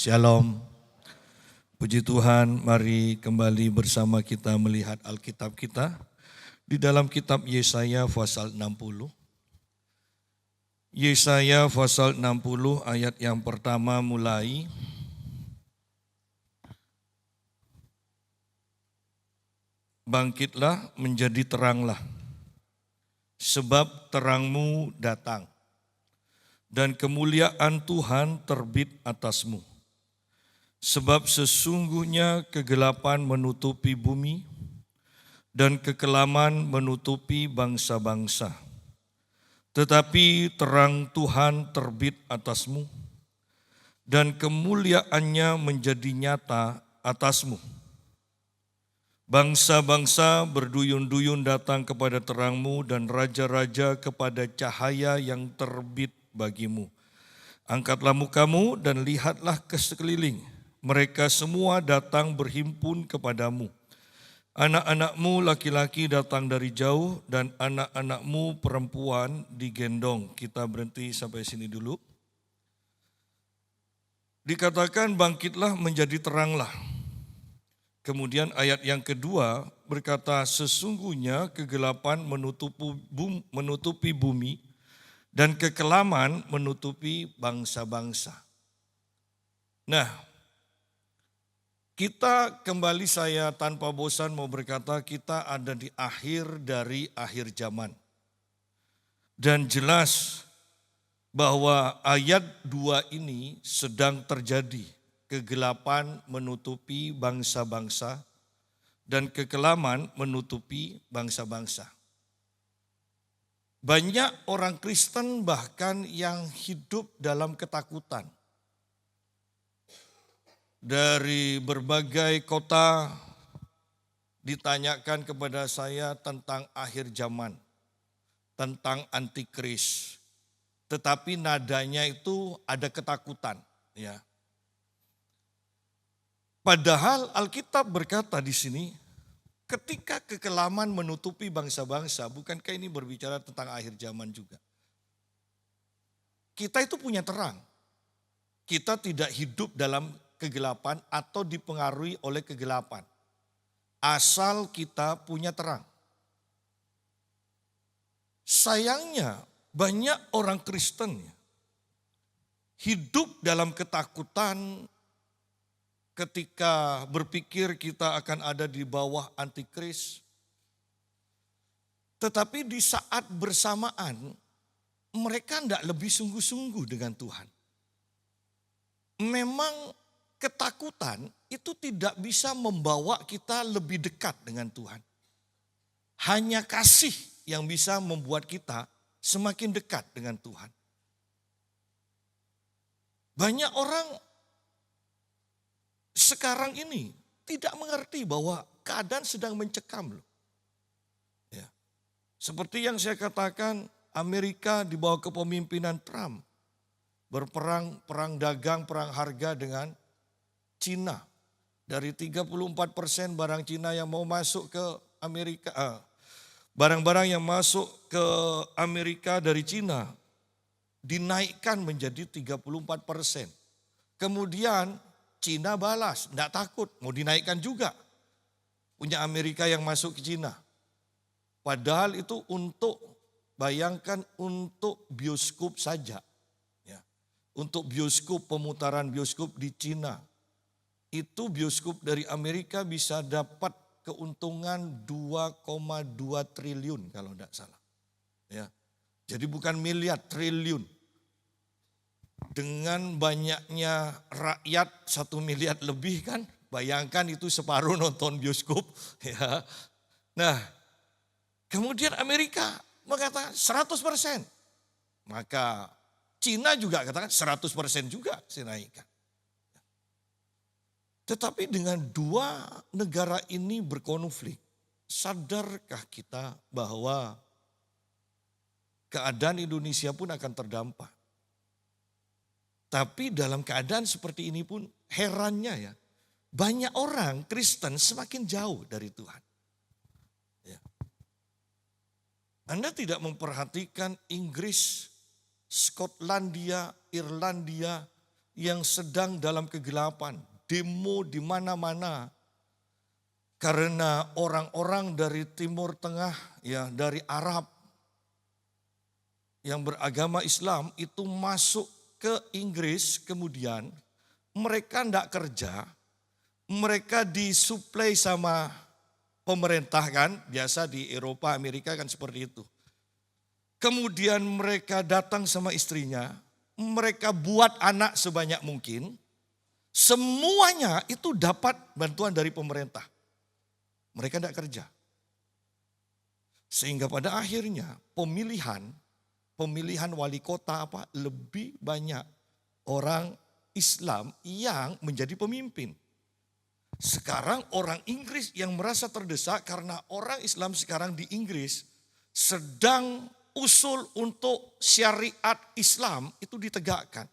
Shalom, puji Tuhan, mari kembali bersama kita melihat Alkitab kita di dalam kitab Yesaya pasal 60. Yesaya pasal 60 ayat yang pertama mulai. Bangkitlah menjadi teranglah, sebab terangmu datang dan kemuliaan Tuhan terbit atasmu. Sebab sesungguhnya kegelapan menutupi bumi dan kekelaman menutupi bangsa-bangsa. Tetapi terang Tuhan terbit atasmu dan kemuliaannya menjadi nyata atasmu. Bangsa-bangsa berduyun-duyun datang kepada terangmu dan raja-raja kepada cahaya yang terbit bagimu. Angkatlah mukamu dan lihatlah ke sekeliling. Mereka semua datang berhimpun kepadamu. Anak-anakmu laki-laki datang dari jauh dan anak-anakmu perempuan digendong. Kita berhenti sampai sini dulu. Dikatakan bangkitlah menjadi teranglah. Kemudian ayat yang kedua berkata sesungguhnya kegelapan menutupi bumi dan kekelaman menutupi bangsa-bangsa. Nah, kita kembali saya tanpa bosan mau berkata kita ada di akhir dari akhir zaman. Dan jelas bahwa ayat 2 ini sedang terjadi. Kegelapan menutupi bangsa-bangsa dan kekelaman menutupi bangsa-bangsa. Banyak orang Kristen bahkan yang hidup dalam ketakutan. Dari berbagai kota ditanyakan kepada saya tentang akhir zaman, tentang antikris. Tetapi nadanya itu ada ketakutan, ya. Padahal Alkitab berkata di sini, ketika kekelaman menutupi bangsa-bangsa, bukankah ini berbicara tentang akhir zaman juga? Kita itu punya terang. Kita tidak hidup dalam kegelapan atau dipengaruhi oleh kegelapan. Asal kita punya terang. Sayangnya banyak orang Kristen hidup dalam ketakutan ketika berpikir kita akan ada di bawah antikris. Tetapi di saat bersamaan mereka tidak lebih sungguh-sungguh dengan Tuhan. Memang ketakutan itu tidak bisa membawa kita lebih dekat dengan Tuhan. Hanya kasih yang bisa membuat kita semakin dekat dengan Tuhan. Banyak orang sekarang ini tidak mengerti bahwa keadaan sedang mencekam loh. Ya. Seperti yang saya katakan, Amerika di bawah kepemimpinan Trump berperang, perang dagang, perang harga dengan Cina. Dari 34% barang Cina yang mau masuk ke Amerika, barang-barang yang masuk ke Amerika dari Cina dinaikkan menjadi 34%. Kemudian Cina balas, tidak takut, mau dinaikkan juga. Punya Amerika yang masuk ke Cina. Padahal itu untuk, bayangkan untuk bioskop saja. Ya. Untuk bioskop, pemutaran bioskop di Cina. Itu bioskop dari Amerika bisa dapat keuntungan 2,2 triliun kalau tidak salah. Ya. Jadi bukan miliar, triliun. Dengan banyaknya rakyat 1 miliar lebih kan, bayangkan itu separuh nonton bioskop. Ya. Nah, kemudian Amerika mengatakan 100%. Maka Cina juga katakan 100% juga dinaikkan. Tetapi dengan dua negara ini berkonflik, sadarkah kita bahwa keadaan Indonesia pun akan terdampak? Tapi dalam keadaan seperti ini pun herannya ya, banyak orang Kristen semakin jauh dari Tuhan. Ya. Anda tidak memperhatikan Inggris, Skotlandia, Irlandia, yang sedang dalam kegelapan, demo di mana-mana. Karena orang-orang dari Timur Tengah, ya dari Arab yang beragama Islam itu masuk ke Inggris, kemudian mereka tidak kerja, mereka disuplai sama pemerintah kan, biasa di Eropa, Amerika kan seperti itu. Kemudian mereka datang sama istrinya, mereka buat anak sebanyak mungkin, semuanya itu dapat bantuan dari pemerintah. Mereka tidak kerja. Sehingga pada akhirnya pemilihan wali kota lebih banyak orang Islam yang menjadi pemimpin. Sekarang orang Inggris yang merasa terdesak karena orang Islam sekarang di Inggris sedang usul untuk syariat Islam itu ditegakkan.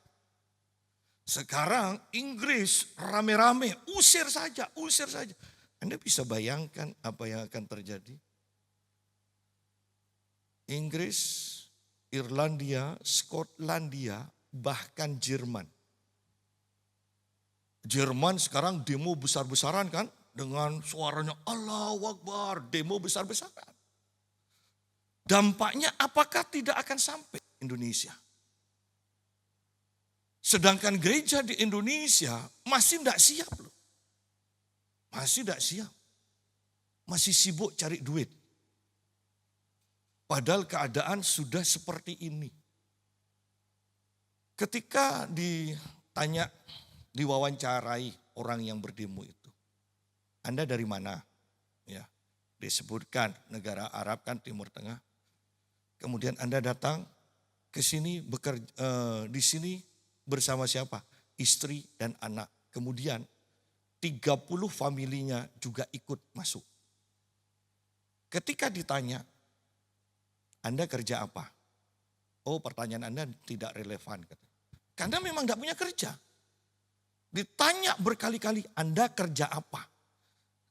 Sekarang Inggris rame-rame usir saja. Anda bisa bayangkan apa yang akan terjadi? Inggris, Irlandia, Skotlandia, bahkan Jerman. Jerman sekarang demo besar-besaran kan? Dengan suaranya Allahu Akbar, demo besar-besaran. Dampaknya apakah tidak akan sampai Indonesia? Sedangkan gereja di Indonesia masih tidak siap loh. Masih tidak siap. Masih sibuk cari duit. Padahal keadaan sudah seperti ini. Ketika ditanya, diwawancarai orang yang berdemo itu. Anda dari mana? Ya, disebutkan negara Arab kan Timur Tengah. Kemudian Anda datang ke sini bekerja, di sini bersama siapa? Istri dan anak. Kemudian 30 familinya juga ikut masuk. Ketika ditanya, Anda kerja apa? Oh, pertanyaan Anda tidak relevan. Karena memang tidak punya kerja. Ditanya berkali-kali, Anda kerja apa?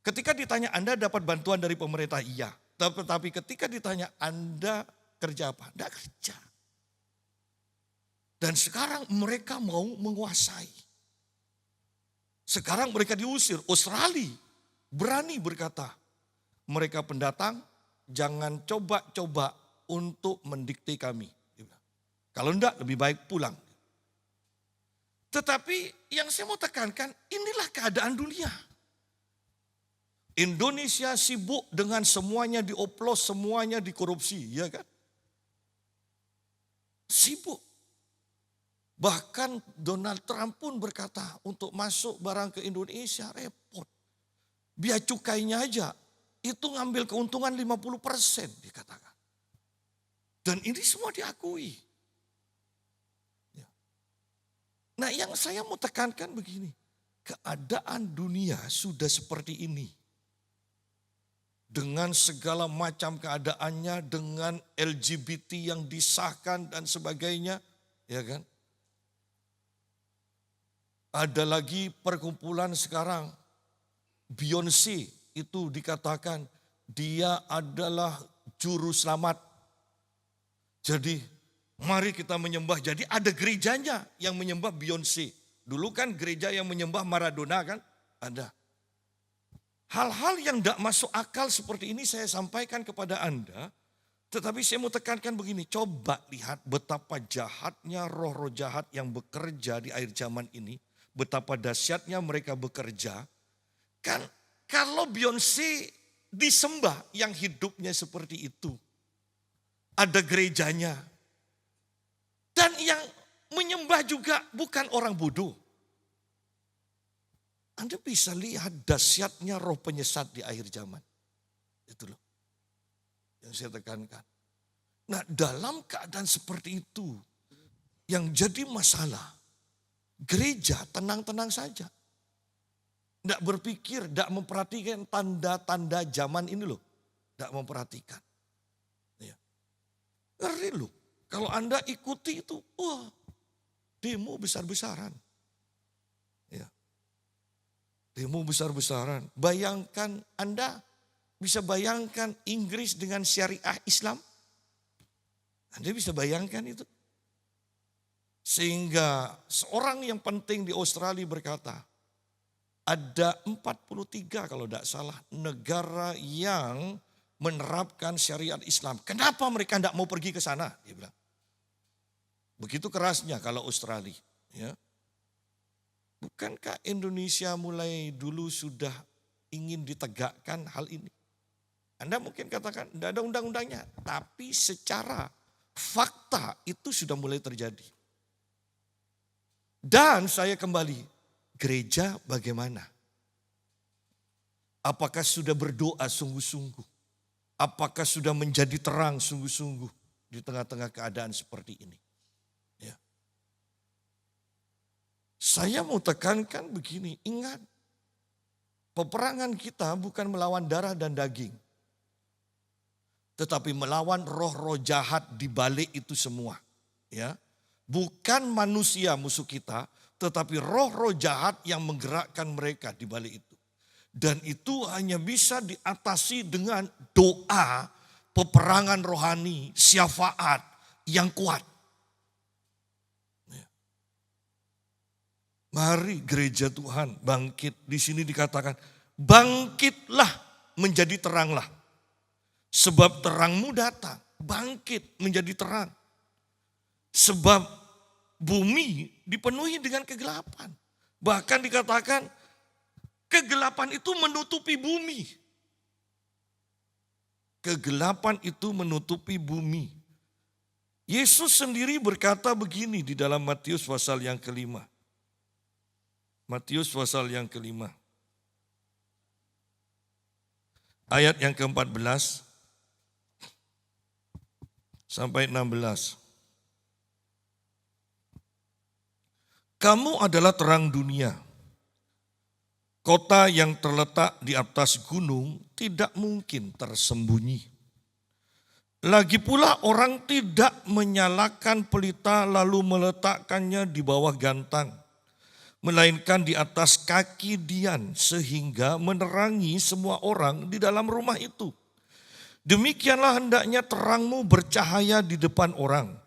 Ketika ditanya, Anda dapat bantuan dari pemerintah? Iya. Tetapi ketika ditanya, Anda kerja apa? Tidak kerja. Dan sekarang mereka mau menguasai. Sekarang mereka diusir. Australia berani berkata, mereka pendatang jangan coba-coba untuk mendikte kami. Kalau enggak lebih baik pulang. Tetapi yang saya mau tekankan, inilah keadaan dunia. Indonesia sibuk dengan semuanya dioplos, semuanya dikorupsi, ya kan? Sibuk. Bahkan Donald Trump pun berkata untuk masuk barang ke Indonesia repot. Biaya cukainya aja itu ngambil keuntungan 50% dikatakan. Dan ini semua diakui. Nah yang saya mau tekankan begini. Keadaan dunia sudah seperti ini. Dengan segala macam keadaannya, dengan LGBT yang disahkan dan sebagainya. Ya kan? Ada lagi perkumpulan sekarang, Beyonce itu dikatakan dia adalah juru selamat. Jadi mari kita menyembah. Jadi ada gerejanya yang menyembah Beyonce. Dulu kan gereja yang menyembah Maradona kan ada. Hal-hal yang tidak masuk akal seperti ini saya sampaikan kepada Anda. Tetapi saya mau tekankan begini, coba lihat betapa jahatnya roh-roh jahat yang bekerja di akhir zaman ini. Betapa dahsyatnya mereka bekerja. Kan kalau Beyonce disembah yang hidupnya seperti itu. Ada gerejanya. Dan yang menyembah juga bukan orang bodoh. Anda bisa lihat dahsyatnya roh penyesat di akhir zaman. Itu loh yang saya tekankan. Nah dalam keadaan seperti itu yang jadi masalah. Gereja tenang-tenang saja. Tidak berpikir, tidak memperhatikan tanda-tanda zaman ini loh. Tidak memperhatikan. Ya. Ngeri loh. Kalau Anda ikuti itu, wah demo besar-besaran. Ya. Demo besar-besaran. Bayangkan Anda bisa bayangkan Inggris dengan syariah Islam. Anda bisa bayangkan itu. Sehingga seorang yang penting di Australia berkata, ada 43 kalau tidak salah negara yang menerapkan syariat Islam. Kenapa mereka tidak mau pergi ke sana? Dia bilang. Begitu kerasnya kalau Australia. Ya. Bukankah Indonesia mulai dulu sudah ingin ditegakkan hal ini? Anda mungkin katakan tidak ada undang-undangnya. Tapi secara fakta itu sudah mulai terjadi. Dan saya kembali, gereja bagaimana? Apakah sudah berdoa sungguh-sungguh? Apakah sudah menjadi terang sungguh-sungguh di tengah-tengah keadaan seperti ini? Ya. Saya mau tekankan begini, ingat. Peperangan kita bukan melawan darah dan daging. Tetapi melawan roh-roh jahat di balik itu semua. Ya. Bukan manusia musuh kita, tetapi roh-roh jahat yang menggerakkan mereka di balik itu. Dan itu hanya bisa diatasi dengan doa, peperangan rohani, syafaat yang kuat. Mari gereja Tuhan bangkit. Di sini dikatakan, bangkitlah menjadi teranglah. Sebab terangmu datang, bangkit menjadi terang. Sebab bumi dipenuhi dengan kegelapan. Bahkan dikatakan kegelapan itu menutupi bumi. Kegelapan itu menutupi bumi. Yesus sendiri berkata begini di dalam Matius pasal yang kelima. Matius pasal yang kelima. Ayat yang ke-14 sampai 16. Kamu adalah terang dunia. Kota yang terletak di atas gunung tidak mungkin tersembunyi. Lagi pula orang tidak menyalakan pelita lalu meletakkannya di bawah gantang, melainkan di atas kaki dian sehingga menerangi semua orang di dalam rumah itu. Demikianlah hendaknya terangmu bercahaya di depan orang,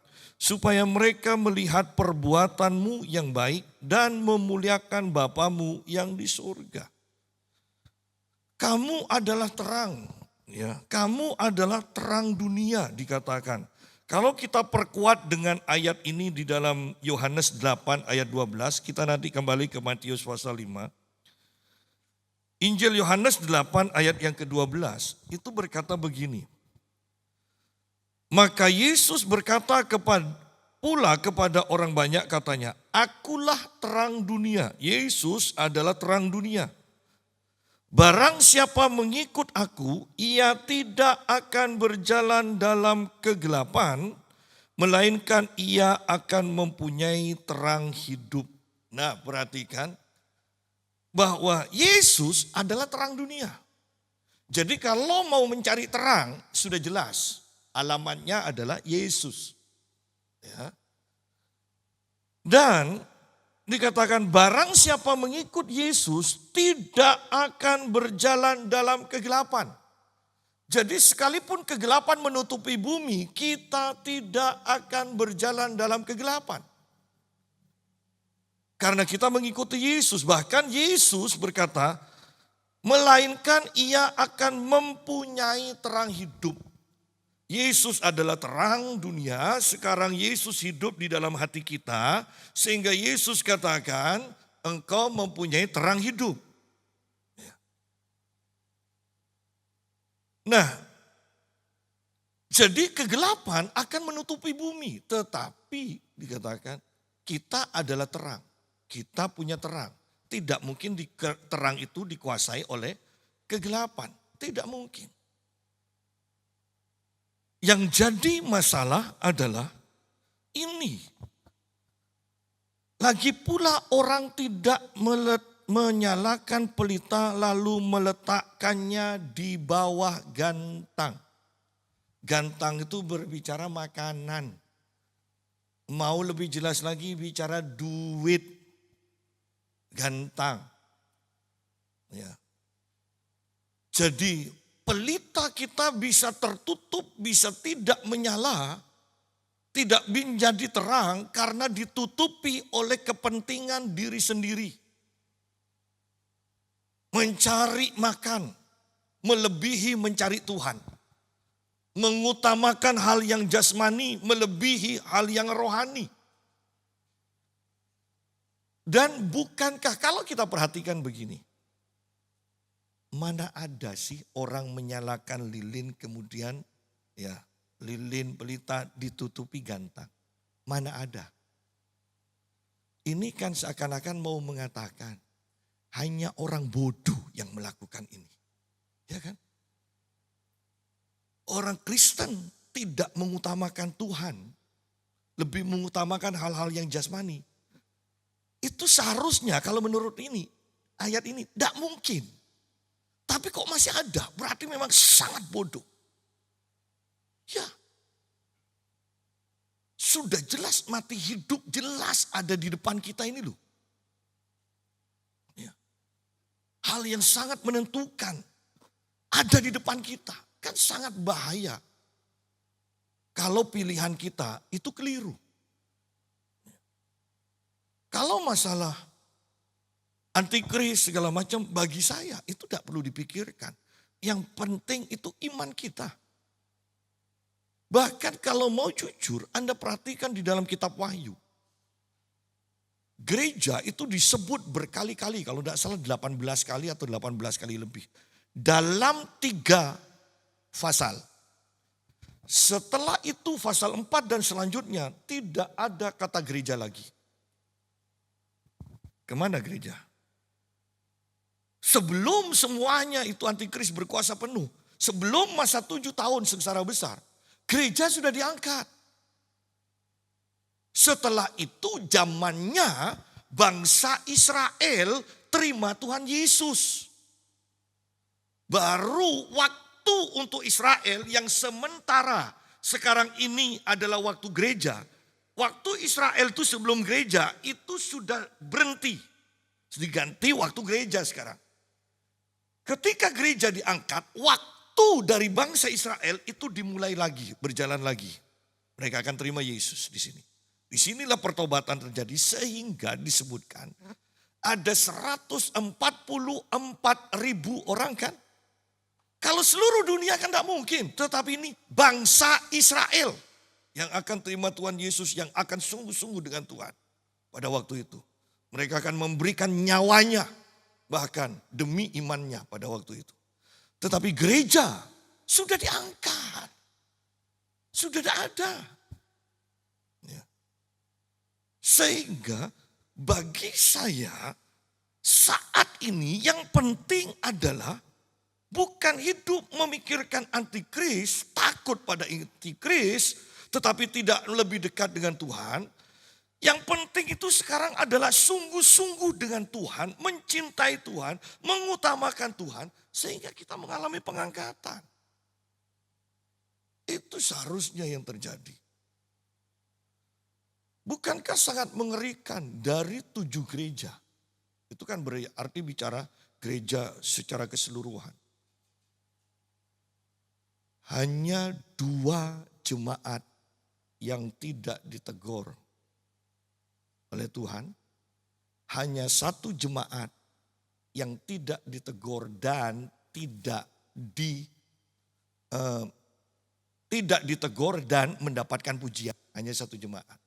supaya mereka melihat perbuatanmu yang baik dan memuliakan Bapamu yang di surga. Kamu adalah terang, ya. Kamu adalah terang dunia dikatakan. Kalau kita perkuat dengan ayat ini di dalam Yohanes 8 ayat 12, kita nanti kembali ke Matius pasal 5. Injil Yohanes 8 ayat yang ke-12 itu berkata begini. Maka Yesus berkata pula kepada orang banyak katanya, akulah terang dunia. Yesus adalah terang dunia. Barang siapa mengikut aku, ia tidak akan berjalan dalam kegelapan, melainkan ia akan mempunyai terang hidup. Nah, perhatikan bahwa Yesus adalah terang dunia. Jadi kalau mau mencari terang, sudah jelas. Alamatnya adalah Yesus. Ya. Dan dikatakan barang siapa mengikut Yesus tidak akan berjalan dalam kegelapan. Jadi sekalipun kegelapan menutupi bumi, kita tidak akan berjalan dalam kegelapan. Karena kita mengikuti Yesus. Bahkan Yesus berkata, melainkan ia akan mempunyai terang hidup. Yesus adalah terang dunia, sekarang Yesus hidup di dalam hati kita, sehingga Yesus katakan, engkau mempunyai terang hidup. Nah, jadi kegelapan akan menutupi bumi, tetapi dikatakan kita adalah terang, kita punya terang. Tidak mungkin terang itu dikuasai oleh kegelapan, tidak mungkin. Yang jadi masalah adalah ini. Lagi pula orang tidak menyalakan pelita lalu meletakkannya di bawah gantang. Gantang itu berbicara makanan. Mau lebih jelas lagi bicara duit. Gantang. Ya. Jadi pelita kita bisa tertutup, bisa tidak menyala tidak menjadi terang karena ditutupi oleh kepentingan diri sendiri. Mencari makan melebihi mencari Tuhan. Mengutamakan hal yang jasmani melebihi hal yang rohani. Dan bukankah kalau kita perhatikan begini. Mana ada sih orang menyalakan lilin kemudian ya lilin pelita ditutupi gantang. Mana ada. Ini kan seakan-akan mau mengatakan hanya orang bodoh yang melakukan ini. Ya kan? Orang Kristen tidak mengutamakan Tuhan. Lebih mengutamakan hal-hal yang jasmani. Itu seharusnya kalau menurut ini, ayat ini tidak mungkin. Tapi kok masih ada, berarti memang sangat bodoh. Ya, sudah jelas mati hidup jelas ada di depan kita ini loh. Ya. Hal yang sangat menentukan ada di depan kita. Kan sangat bahaya. Kalau pilihan kita itu keliru. Kalau masalah antikris segala macam bagi saya itu tidak perlu dipikirkan. Yang penting itu iman kita. Bahkan kalau mau jujur Anda perhatikan di dalam kitab Wahyu. Gereja itu disebut berkali-kali kalau tidak salah 18 kali atau 18 kali lebih. Dalam 3 pasal. Setelah itu pasal 4 dan selanjutnya tidak ada kata gereja lagi. Kemana gereja? Sebelum semuanya itu antikris berkuasa penuh. Sebelum masa 7 tahun sengsara besar. Gereja sudah diangkat. Setelah itu zamannya bangsa Israel terima Tuhan Yesus. Baru waktu untuk Israel yang sementara sekarang ini adalah waktu gereja. Waktu Israel itu sebelum gereja itu sudah berhenti. Diganti waktu gereja sekarang. Ketika gereja diangkat, waktu dari bangsa Israel itu dimulai lagi, berjalan lagi. Mereka akan terima Yesus di sini. Disinilah pertobatan terjadi sehingga disebutkan ada 144.000 orang kan. Kalau seluruh dunia kan tidak mungkin. Tetapi ini bangsa Israel yang akan terima Tuhan Yesus, yang akan sungguh-sungguh dengan Tuhan pada waktu itu. Mereka akan memberikan nyawanya bahkan demi imannya pada waktu itu. Tetapi gereja sudah diangkat. Sudah ada. Ya. Sehingga bagi saya saat ini yang penting adalah bukan hidup memikirkan antikris, takut pada antikris, tetapi tidak lebih dekat dengan Tuhan. Yang penting itu sekarang adalah sungguh-sungguh dengan Tuhan, mencintai Tuhan, mengutamakan Tuhan, sehingga kita mengalami pengangkatan. Itu seharusnya yang terjadi. Bukankah sangat mengerikan dari 7 gereja? Itu kan berarti bicara gereja secara keseluruhan. Hanya 2 jemaat yang tidak ditegur oleh Tuhan, hanya 1 jemaat yang tidak ditegur dan tidak ditegur dan mendapatkan pujian. Hanya 1 jemaat.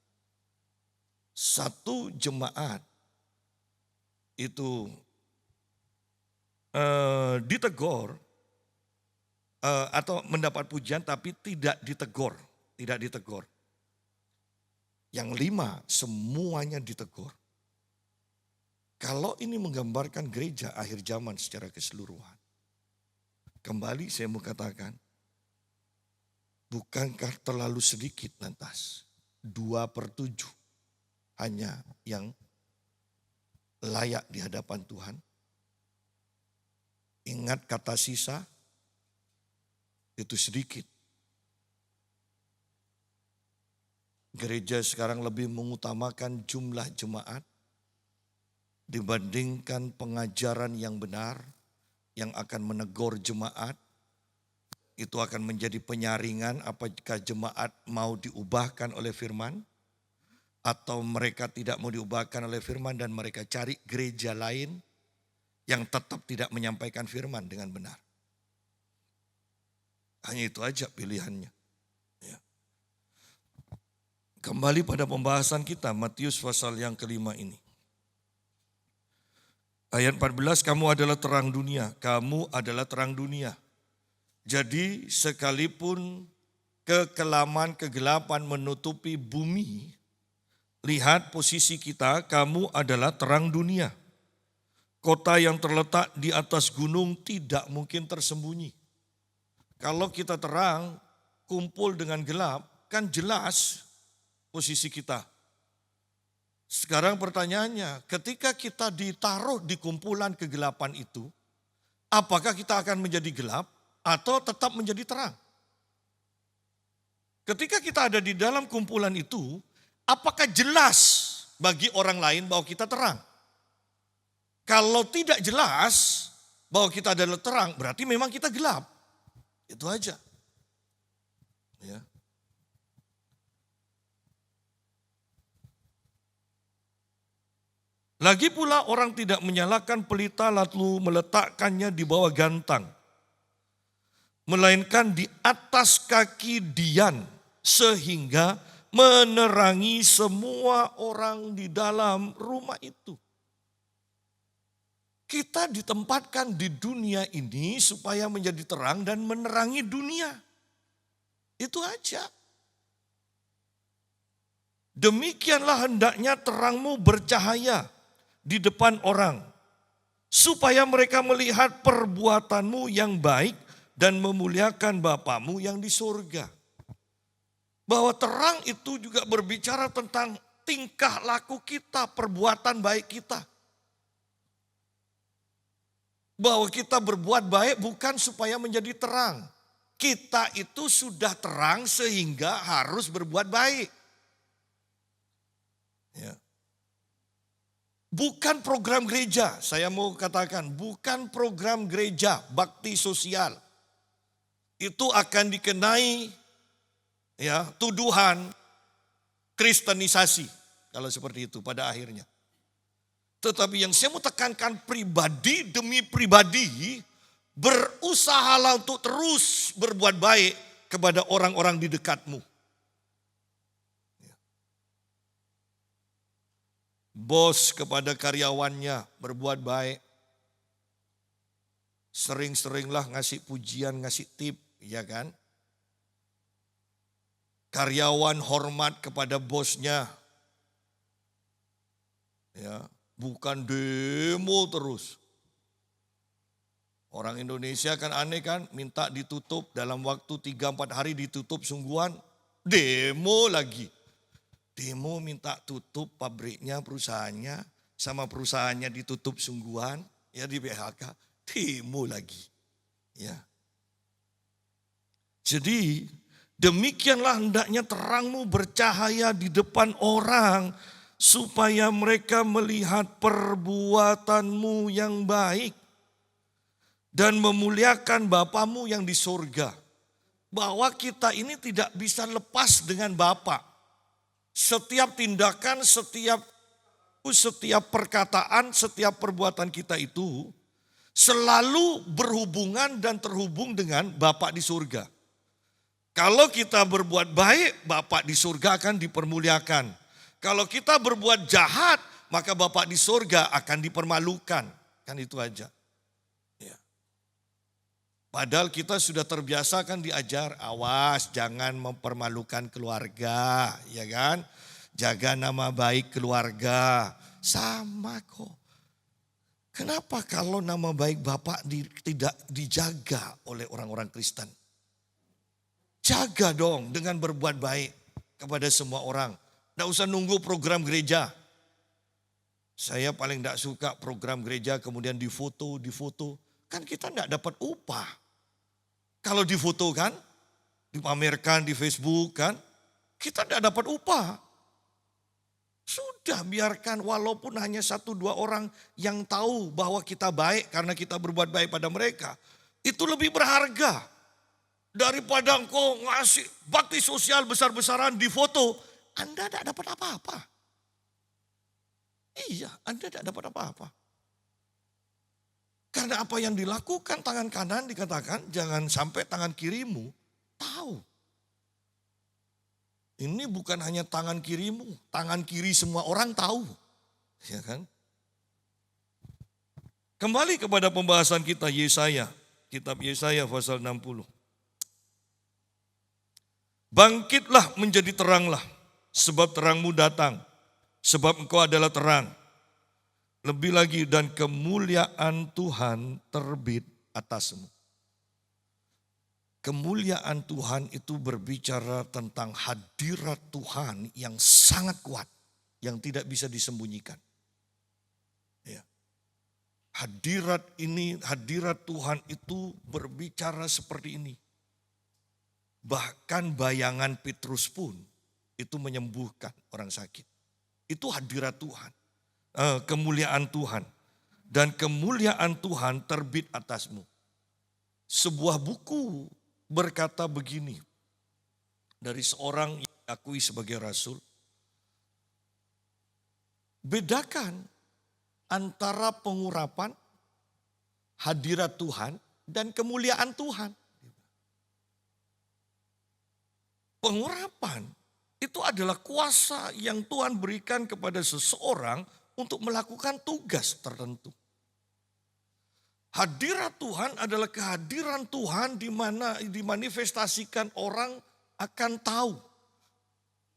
1 jemaat itu ditegur atau mendapat pujian tapi tidak ditegur, tidak ditegur. Yang 5 semuanya ditegur. Kalau ini menggambarkan gereja akhir zaman secara keseluruhan. Kembali saya mau katakan, bukankah terlalu sedikit lantas 2/7 hanya yang layak di hadapan Tuhan? Ingat kata sisa, itu sedikit. Gereja sekarang lebih mengutamakan jumlah jemaat dibandingkan pengajaran yang benar yang akan menegur jemaat. itu akan menjadi penyaringan apakah jemaat mau diubahkan oleh firman atau mereka tidak mau diubahkan oleh firman dan mereka cari gereja lain yang tetap tidak menyampaikan firman dengan benar. Hanya itu aja pilihannya. Ya. Kembali pada pembahasan kita Matius pasal yang kelima ini. Ayat 14, kamu adalah terang dunia, kamu adalah terang dunia. Jadi sekalipun kekelaman, kegelapan menutupi bumi, lihat posisi kita, kamu adalah terang dunia. Kota yang terletak di atas gunung tidak mungkin tersembunyi. Kalau kita terang, kumpul dengan gelap, kan jelas posisi kita. Sekarang pertanyaannya, ketika kita ditaruh di kumpulan kegelapan itu, apakah kita akan menjadi gelap atau tetap menjadi terang? Ketika kita ada di dalam kumpulan itu, apakah jelas bagi orang lain bahwa kita terang? Kalau tidak jelas bahwa kita adalah terang, berarti memang kita gelap. Itu aja. Ya. Lagi pula orang tidak menyalakan pelita lalu meletakkannya di bawah gantang, melainkan di atas kaki dian sehingga menerangi semua orang di dalam rumah itu. Kita ditempatkan di dunia ini supaya menjadi terang dan menerangi dunia. Itu aja. Demikianlah hendaknya terangmu bercahaya di depan orang, supaya mereka melihat perbuatanmu yang baik dan memuliakan Bapamu yang di surga. Bahwa terang itu juga berbicara tentang tingkah laku kita, perbuatan baik kita. Bahwa kita berbuat baik bukan supaya menjadi terang. Kita itu sudah terang sehingga harus berbuat baik. Ya. Bukan program gereja, saya mau katakan bukan program gereja bakti sosial. Itu akan dikenai ya tuduhan kristenisasi kalau seperti itu pada akhirnya. Tetapi yang saya mau tekankan pribadi demi pribadi, berusahalah untuk terus berbuat baik kepada orang-orang di dekatmu. Bos kepada karyawannya berbuat baik. Sering-seringlah ngasih pujian, ngasih tip, ya kan? Karyawan hormat kepada bosnya. Ya. Bukan demo terus. Orang Indonesia kan aneh kan, minta ditutup dalam waktu 3-4 hari ditutup sungguhan, demo lagi. Demo minta tutup pabriknya, perusahaannya, sama perusahaannya ditutup sungguhan, ya di PHK, demo lagi. Ya. Jadi demikianlah hendaknya terangmu bercahaya di depan orang, supaya mereka melihat perbuatanmu yang baik dan memuliakan Bapamu yang di surga. Bahwa kita ini tidak bisa lepas dengan Bapa. Setiap tindakan, setiap perkataan, setiap perbuatan kita itu selalu berhubungan dan terhubung dengan Bapa di surga. Kalau kita berbuat baik, Bapa di surga akan dipermuliakan. Kalau kita berbuat jahat, maka Bapa di surga akan dipermalukan. Kan itu aja. Ya. Padahal kita sudah terbiasa kan diajar, awas jangan mempermalukan keluarga. Ya kan? Jaga nama baik keluarga. Sama kok. Kenapa kalau nama baik Bapak tidak dijaga oleh orang-orang Kristen? Jaga dong dengan berbuat baik kepada semua orang. Tidak usah nunggu program gereja. Saya paling tidak suka program gereja kemudian difoto. Kan kita tidak dapat upah. Kalau difoto kan, dipamerkan di Facebook kan, kita tidak dapat upah. Sudah biarkan walaupun hanya 1-2 orang yang tahu bahwa kita baik karena kita berbuat baik pada mereka. Itu lebih berharga. Daripada engkau ngasih bakti sosial besar-besaran di foto, Anda tidak dapat apa-apa. Iya, Anda tidak dapat apa-apa. Karena apa yang dilakukan tangan kanan dikatakan jangan sampai tangan kirimu tahu. Ini bukan hanya tangan kirimu, tangan kiri semua orang tahu. Ya kan? Kembali kepada pembahasan kita Yesaya, kitab Yesaya pasal 60. Bangkitlah menjadi teranglah, sebab terangmu datang, sebab engkau adalah terang. Lebih lagi dan kemuliaan Tuhan terbit atasmu. Kemuliaan Tuhan itu berbicara tentang hadirat Tuhan yang sangat kuat, yang tidak bisa disembunyikan. Ya. Hadirat Tuhan itu berbicara seperti ini. Bahkan bayangan Petrus pun itu menyembuhkan orang sakit. Itu hadirat Tuhan. Kemuliaan Tuhan. Dan kemuliaan Tuhan terbit atasmu. Sebuah buku berkata begini. Dari seorang yang diakui sebagai rasul. Bedakan antara pengurapan, hadirat Tuhan, dan kemuliaan Tuhan. Pengurapan itu adalah kuasa yang Tuhan berikan kepada seseorang untuk melakukan tugas tertentu. Hadirat Tuhan adalah kehadiran Tuhan di mana dimanifestasikan orang akan tahu.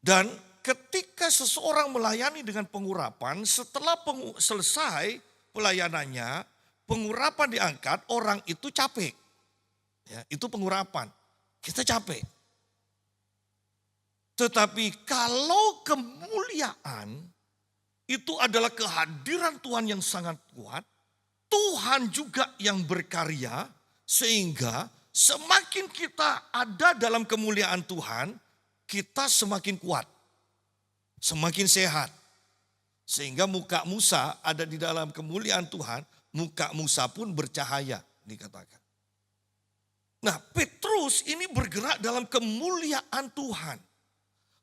Dan ketika seseorang melayani dengan pengurapan, setelah selesai pelayanannya, pengurapan diangkat, orang itu capek. Ya, itu pengurapan. Kita capek. Tetapi kalau kemuliaan itu adalah kehadiran Tuhan yang sangat kuat, Tuhan juga yang berkarya sehingga semakin kita ada dalam kemuliaan Tuhan, kita semakin kuat, semakin sehat. Sehingga muka Musa ada di dalam kemuliaan Tuhan, muka Musa pun bercahaya dikatakan. Nah, Petrus ini bergerak dalam kemuliaan Tuhan.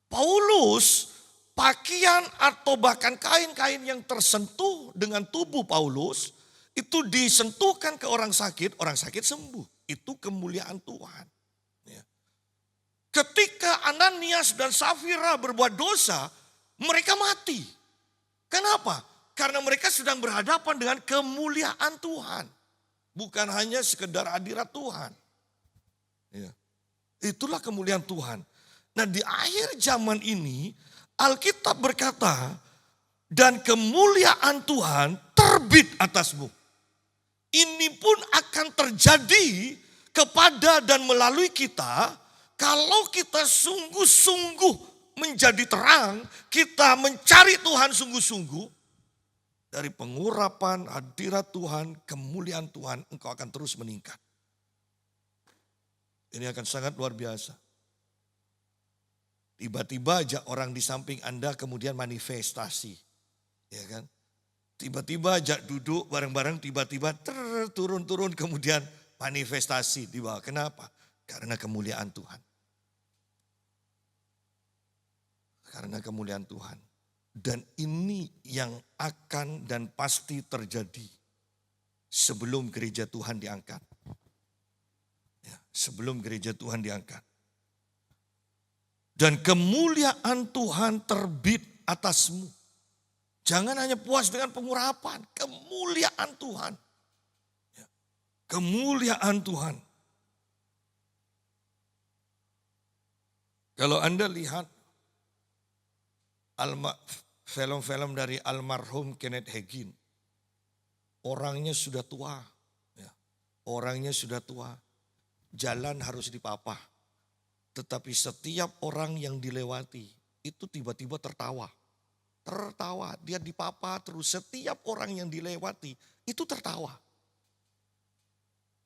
Paulus, pakaian atau bahkan kain-kain yang tersentuh dengan tubuh Paulus, itu disentuhkan ke orang sakit sembuh. Itu kemuliaan Tuhan. Ya. Ketika Ananias dan Safira berbuat dosa, mereka mati. Kenapa? Karena mereka sedang berhadapan dengan kemuliaan Tuhan. Bukan hanya sekedar hadirat Tuhan. Ya. Itulah kemuliaan Tuhan. Nah, di akhir zaman ini Alkitab berkata, dan kemuliaan Tuhan terbit atasmu. Ini pun akan terjadi kepada dan melalui kita kalau kita sungguh-sungguh menjadi terang, kita mencari Tuhan sungguh-sungguh. Dari pengurapan, hadirat Tuhan, kemuliaan Tuhan, engkau akan terus meningkat. Ini akan sangat luar biasa. Tiba-tiba aja orang di samping Anda kemudian manifestasi. Ya kan? Tiba-tiba aja duduk bareng-bareng, tiba-tiba turun-turun kemudian manifestasi di bawah. Kenapa? Karena kemuliaan Tuhan. Karena kemuliaan Tuhan. Dan ini yang akan dan pasti terjadi sebelum gereja Tuhan diangkat. Ya, sebelum gereja Tuhan diangkat. Dan kemuliaan Tuhan terbit atasmu. Jangan hanya puas dengan pengurapan, kemuliaan Tuhan. Ya, kemuliaan Tuhan. Kalau Anda lihat film-film dari almarhum Kenneth Hagin, orangnya sudah tua. Ya, orangnya sudah tua, jalan harus dipapah. Tetapi setiap orang yang dilewati itu tiba-tiba tertawa. Tertawa, dia dipapa terus setiap orang yang dilewati itu tertawa.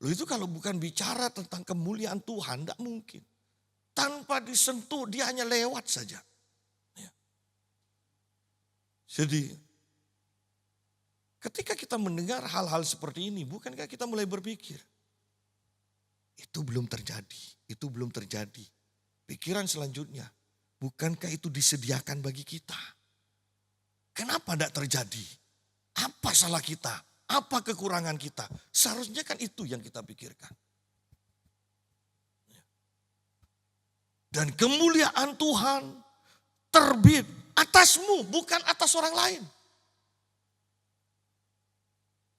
Loh itu kalau bukan bicara tentang kemuliaan Tuhan, tidak mungkin. Tanpa disentuh dia hanya lewat saja. Ya. Jadi ketika kita mendengar hal-hal seperti ini, bukankah kita mulai berpikir, Itu belum terjadi, itu belum terjadi. Pikiran selanjutnya, bukankah itu disediakan bagi kita? Kenapa tidak terjadi? Apa salah kita? Apa kekurangan kita? Seharusnya kan itu yang kita pikirkan. Dan kemuliaan Tuhan terbit atasmu, bukan atas orang lain.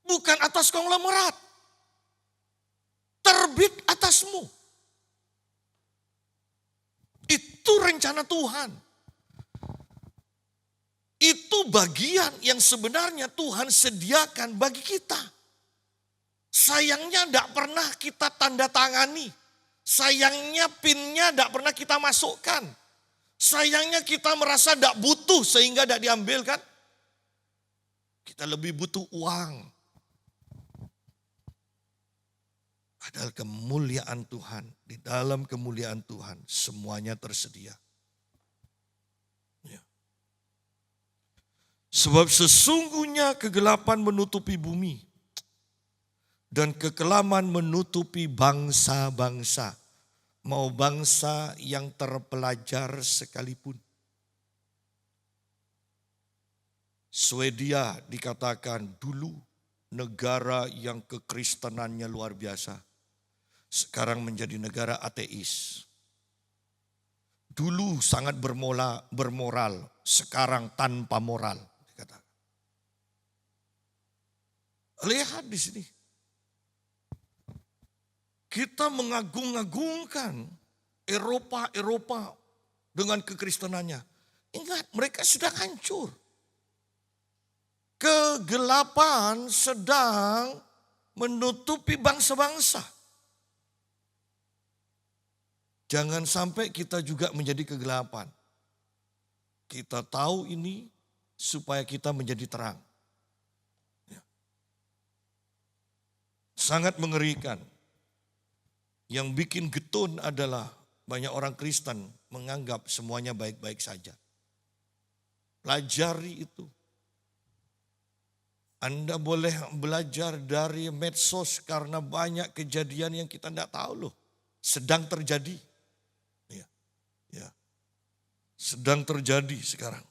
Bukan atas konglomerat. Terbit atasmu. Itu rencana Tuhan. Itu bagian yang sebenarnya Tuhan sediakan bagi kita. Sayangnya tidak pernah kita tanda tangani. Sayangnya pinnya tidak pernah kita masukkan. Sayangnya kita merasa tidak butuh sehingga tidak diambil kan. Kita lebih butuh uang. Padahal kemuliaan Tuhan, di dalam kemuliaan Tuhan semuanya tersedia. Ya. Sebab sesungguhnya kegelapan menutupi bumi dan kekelaman menutupi bangsa-bangsa, mau bangsa yang terpelajar sekalipun. Swedia dikatakan dulu negara yang kekristenannya luar biasa. Sekarang menjadi negara ateis. Dulu sangat bermoral, sekarang tanpa moral. Lihat di sini. Kita mengagung-agungkan Eropa dengan kekristenannya. Ingat, mereka sudah hancur. Kegelapan sedang menutupi bangsa-bangsa. Jangan sampai kita juga menjadi kegelapan. Kita tahu ini supaya kita menjadi terang. Ya. Sangat mengerikan. Yang bikin getun adalah banyak orang Kristen menganggap semuanya baik-baik saja. Pelajari itu. Anda boleh belajar dari medsos karena banyak kejadian yang kita tidak tahu loh. Sedang terjadi. Ya, sedang terjadi sekarang.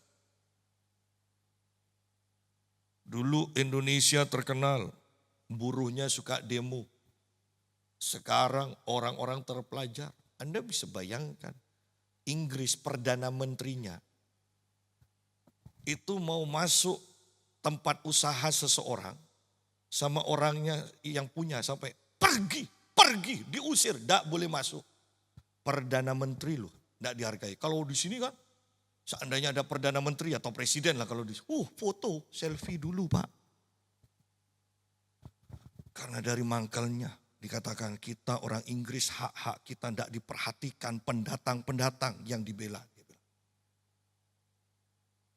Dulu Indonesia terkenal, buruhnya suka demo. Sekarang orang-orang terpelajar. Anda bisa bayangkan, Inggris Perdana Menterinya itu mau masuk tempat usaha seseorang sama orangnya yang punya sampai pergi, diusir, tidak boleh masuk. Perdana Menteri loh. Tidak dihargai. Kalau di sini kan, seandainya ada Perdana Menteri atau Presiden lah kalau di sini. Foto, selfie dulu Pak. Karena dari mangkalnya dikatakan kita orang Inggris hak-hak kita tidak diperhatikan pendatang-pendatang yang dibela.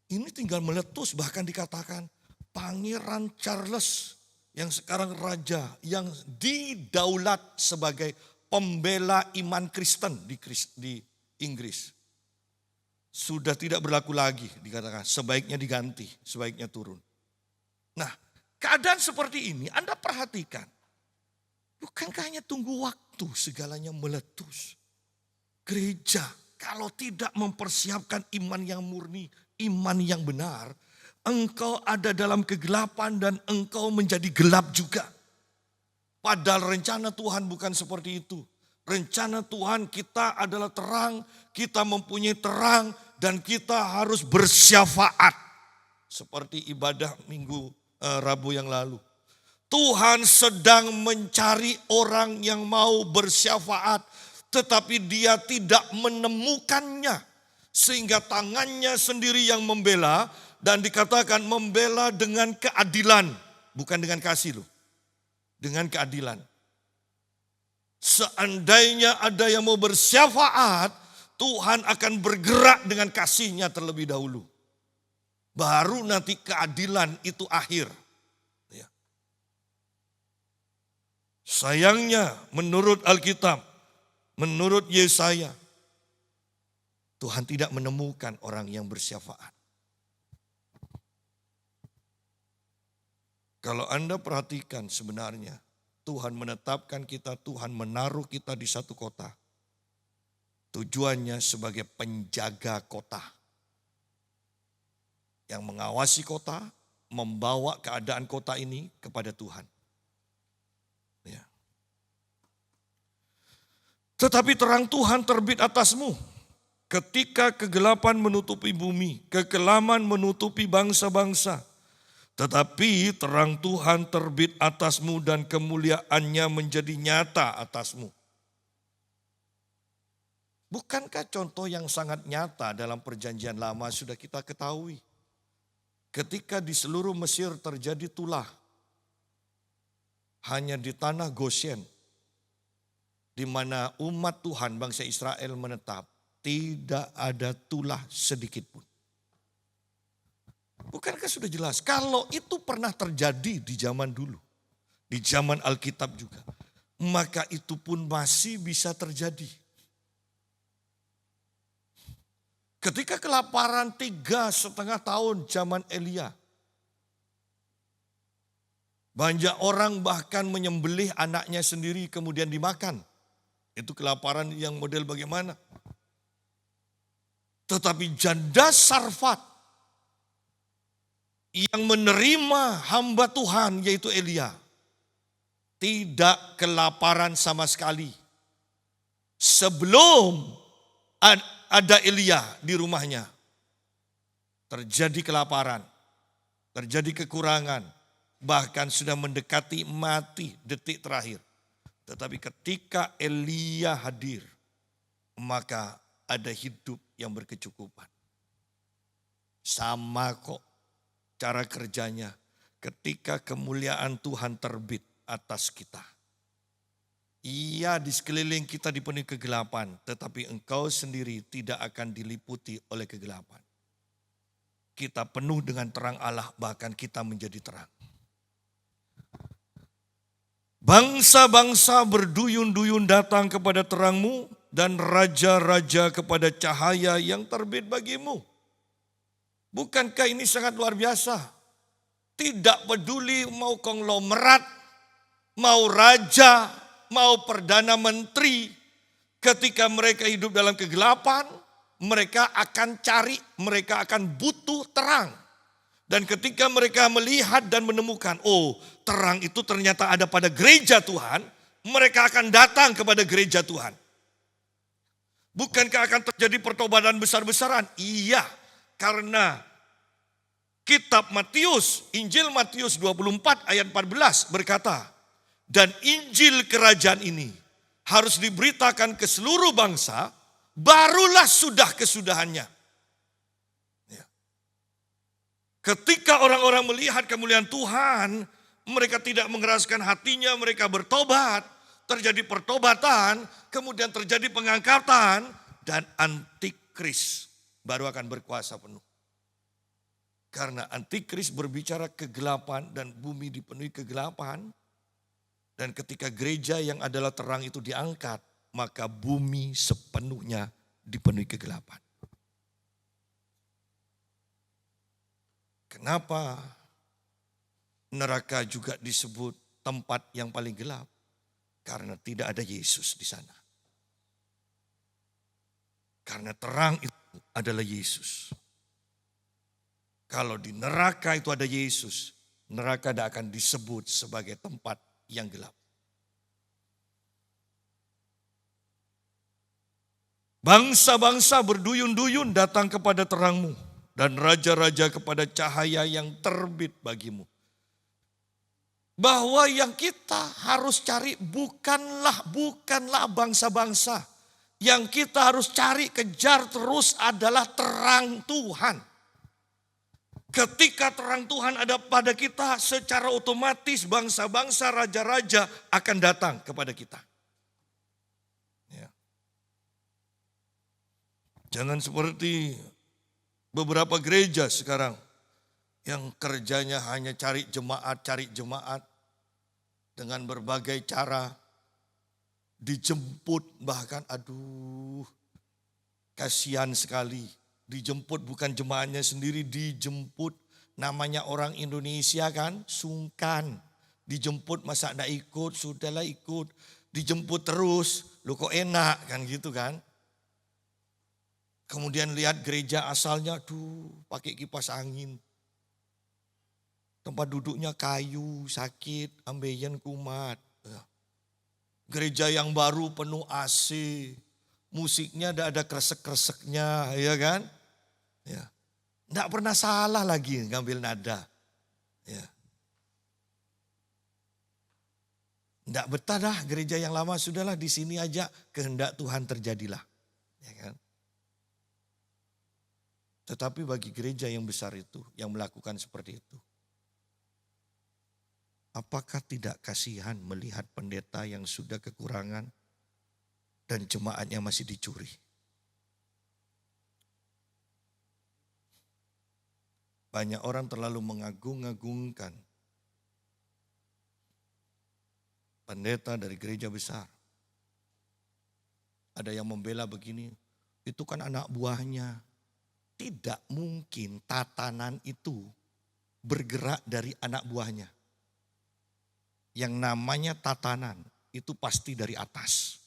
Ini tinggal meletus bahkan dikatakan Pangeran Charles yang sekarang raja yang didaulat sebagai pembela iman Kristen di Inggris. Sudah tidak berlaku lagi dikatakan. Sebaiknya diganti, sebaiknya turun. Nah, keadaan seperti ini Anda perhatikan. Bukankah hanya tunggu waktu segalanya meletus. Gereja kalau tidak mempersiapkan iman yang murni, iman yang benar, engkau ada dalam kegelapan dan engkau menjadi gelap juga. Padahal rencana Tuhan bukan seperti itu. Rencana Tuhan kita adalah terang, kita mempunyai terang dan kita harus bersyafaat. Seperti ibadah Rabu yang lalu. Tuhan sedang mencari orang yang mau bersyafaat tetapi dia tidak menemukannya. Sehingga tangannya sendiri yang membela dan dikatakan membela dengan keadilan. Bukan dengan kasih loh. Dengan keadilan. Seandainya ada yang mau bersyafaat, Tuhan akan bergerak dengan kasihnya terlebih dahulu. Baru nanti keadilan itu akhir. Ya. Sayangnya menurut Alkitab, menurut Yesaya, Tuhan tidak menemukan orang yang bersyafaat. Kalau Anda perhatikan sebenarnya, Tuhan menetapkan kita, Tuhan menaruh kita di satu kota. Tujuannya sebagai penjaga kota. Yang mengawasi kota, membawa keadaan kota ini kepada Tuhan. Ya. Tetapi terang Tuhan terbit atasmu. Ketika kegelapan menutupi bumi, kekelaman menutupi bangsa-bangsa. Tetapi terang Tuhan terbit atasmu dan kemuliaannya menjadi nyata atasmu. Bukankah contoh yang sangat nyata dalam perjanjian lama sudah kita ketahui? Ketika di seluruh Mesir terjadi tulah, hanya di tanah Goshen, di mana umat Tuhan bangsa Israel menetap, tidak ada tulah sedikit pun. Bukankah sudah jelas? Kalau itu pernah terjadi di zaman dulu, di zaman Alkitab juga, maka itu pun masih bisa terjadi. Ketika kelaparan 3,5 tahun zaman Elia, banyak orang bahkan menyembelih anaknya sendiri kemudian dimakan. Itu kelaparan yang model bagaimana? Tetapi janda Sarfat yang menerima hamba Tuhan yaitu Elia, tidak kelaparan sama sekali. Sebelum ada Elia di rumahnya, terjadi kelaparan, terjadi kekurangan, bahkan sudah mendekati mati detik terakhir. Tetapi ketika Elia hadir, maka ada hidup yang berkecukupan. Sama kok cara kerjanya ketika kemuliaan Tuhan terbit atas kita. Iya, di sekeliling kita dipenuhi kegelapan, tetapi engkau sendiri tidak akan diliputi oleh kegelapan. Kita penuh dengan terang Allah, bahkan kita menjadi terang. Bangsa-bangsa berduyun-duyun datang kepada terangmu, dan raja-raja kepada cahaya yang terbit bagimu. Bukankah ini sangat luar biasa? Tidak peduli mau konglomerat, mau raja, mau perdana menteri, ketika mereka hidup dalam kegelapan, mereka akan cari, mereka akan butuh terang. Dan ketika mereka melihat dan menemukan, oh terang itu ternyata ada pada gereja Tuhan, mereka akan datang kepada gereja Tuhan. Bukankah akan terjadi pertobatan besar-besaran? Iya, karena kitab Matius, Injil Matius 24 ayat 14 berkata, dan Injil kerajaan ini harus diberitakan ke seluruh bangsa, barulah sudah kesudahannya. Ya. Ketika orang-orang melihat kemuliaan Tuhan, mereka tidak mengeraskan hatinya, mereka bertobat, terjadi pertobatan, kemudian terjadi pengangkatan, dan antikris baru akan berkuasa penuh. Karena antikris berbicara kegelapan dan bumi dipenuhi kegelapan. Dan ketika gereja yang adalah terang itu diangkat, maka bumi sepenuhnya dipenuhi kegelapan. Kenapa neraka juga disebut tempat yang paling gelap? Karena tidak ada Yesus di sana. Karena terang itu adalah Yesus. Kalau di neraka itu ada Yesus, neraka tidak akan disebut sebagai tempat yang gelap. Bangsa-bangsa berduyun-duyun datang kepada terangmu, dan raja-raja kepada cahaya yang terbit bagimu. Bahwa yang kita harus cari bukanlah bangsa-bangsa. Yang kita harus cari, kejar terus adalah terang Tuhan. Ketika terang Tuhan ada pada kita, secara otomatis bangsa-bangsa, raja-raja akan datang kepada kita. Ya. Jangan seperti beberapa gereja sekarang yang kerjanya hanya cari jemaat dengan berbagai cara, dijemput bahkan aduh kasihan sekali. Dijemput bukan jemaatnya sendiri, dijemput namanya orang Indonesia kan, sungkan. Dijemput masa enggak ikut, sudahlah ikut. Dijemput terus, lu kok enak kan gitu kan. Kemudian lihat gereja asalnya, pakai kipas angin. Tempat duduknya kayu, sakit, ambeien kumat. Gereja yang baru penuh AC, musiknya ada kresek-kreseknya, ya kan? Ya. Nggak pernah salah lagi ngambil nada. Ya. Nggak betah dah gereja yang lama, sudahlah di sini aja kehendak Tuhan terjadilah. Ya kan? Tetapi bagi gereja yang besar itu, yang melakukan seperti itu, apakah tidak kasihan melihat pendeta yang sudah kekurangan dan jemaatnya masih dicuri? Banyak orang terlalu mengagung-agungkan pendeta dari gereja besar. Ada yang membela begini, itu kan anak buahnya. Tidak mungkin tatanan itu bergerak dari anak buahnya. Yang namanya tatanan itu pasti dari atas.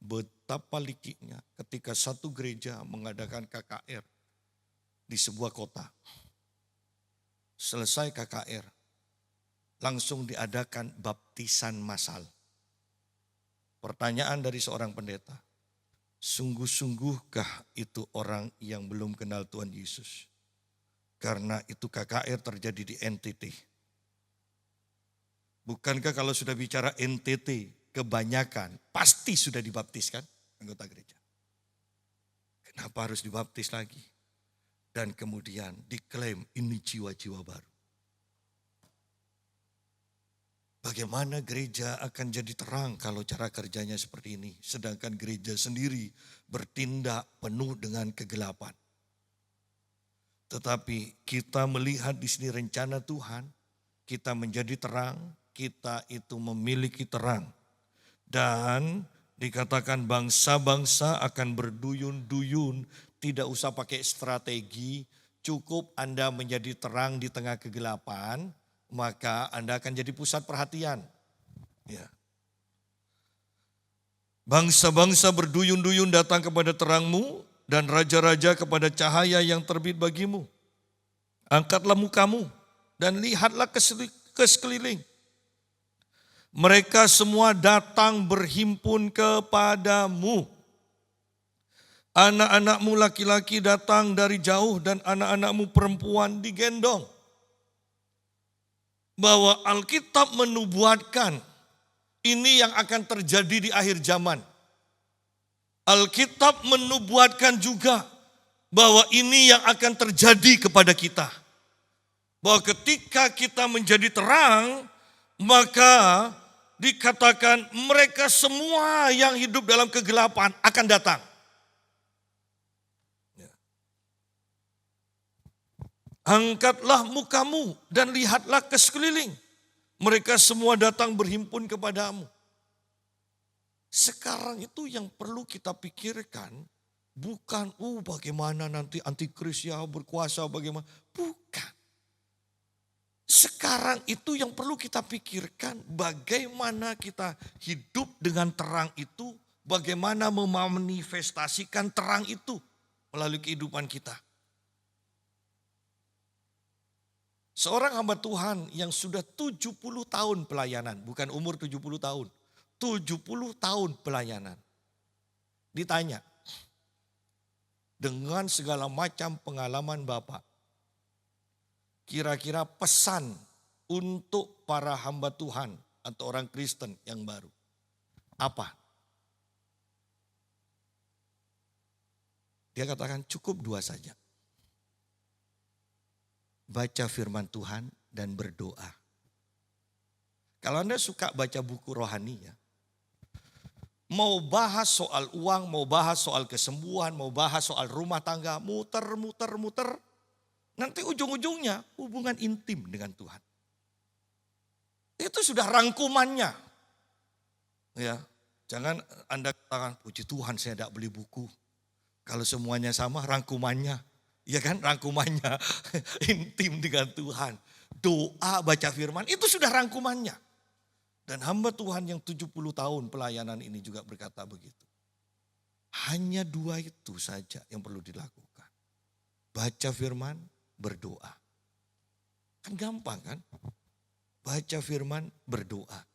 Betapa likiknya ketika satu gereja mengadakan KKR di sebuah kota. Selesai KKR, langsung diadakan baptisan massal. Pertanyaan dari seorang pendeta, sungguh-sungguhkah itu orang yang belum kenal Tuhan Yesus? Karena itu KKR terjadi di NTT. Bukankah kalau sudah bicara NTT, kebanyakan pasti sudah dibaptiskan anggota gereja. Kenapa harus dibaptis lagi? Dan kemudian diklaim ini jiwa-jiwa baru. Bagaimana gereja akan jadi terang kalau cara kerjanya seperti ini. Sedangkan gereja sendiri bertindak penuh dengan kegelapan. Tetapi kita melihat di sini rencana Tuhan, kita menjadi terang, kita itu memiliki terang. Dan dikatakan bangsa-bangsa akan berduyun-duyun, tidak usah pakai strategi, cukup Anda menjadi terang di tengah kegelapan, maka Anda akan jadi pusat perhatian. Ya. Bangsa-bangsa berduyun-duyun datang kepada terangmu, dan raja-raja kepada cahaya yang terbit bagimu. Angkatlah mukamu dan lihatlah ke sekeliling. Mereka semua datang berhimpun kepadamu. Anak-anakmu laki-laki datang dari jauh dan anak-anakmu perempuan digendong. Bahwa Alkitab menubuatkan ini yang akan terjadi di akhir zaman. Alkitab menubuatkan juga bahwa ini yang akan terjadi kepada kita. Bahwa ketika kita menjadi terang, maka dikatakan mereka semua yang hidup dalam kegelapan akan datang. Angkatlah mukamu dan lihatlah ke sekeliling. Mereka semua datang berhimpun kepadamu. Sekarang itu yang perlu kita pikirkan bukan bagaimana nanti antikris ya berkuasa bagaimana. Bukan. Sekarang itu yang perlu kita pikirkan bagaimana kita hidup dengan terang itu. Bagaimana memanifestasikan terang itu melalui kehidupan kita. Seorang hamba Tuhan yang sudah 70 tahun pelayanan, bukan umur 70 tahun. 70 tahun pelayanan. Ditanya, dengan segala macam pengalaman Bapak, kira-kira pesan untuk para hamba Tuhan atau orang Kristen yang baru, apa? Dia katakan cukup 2 saja. Baca firman Tuhan dan berdoa. Kalau Anda suka baca buku rohani ya, mau bahas soal uang, mau bahas soal kesembuhan, mau bahas soal rumah tangga, muter. Nanti ujung-ujungnya hubungan intim dengan Tuhan. Itu sudah rangkumannya. Ya, jangan Anda katakan, puji Tuhan saya tidak beli buku. Kalau semuanya sama rangkumannya. Ya kan, rangkumannya intim dengan Tuhan. Doa, baca firman, itu sudah rangkumannya. Dan hamba Tuhan yang 70 tahun pelayanan ini juga berkata begitu. Hanya 2 itu saja yang perlu dilakukan. Baca firman, berdoa. Kan gampang kan? Baca firman, berdoa.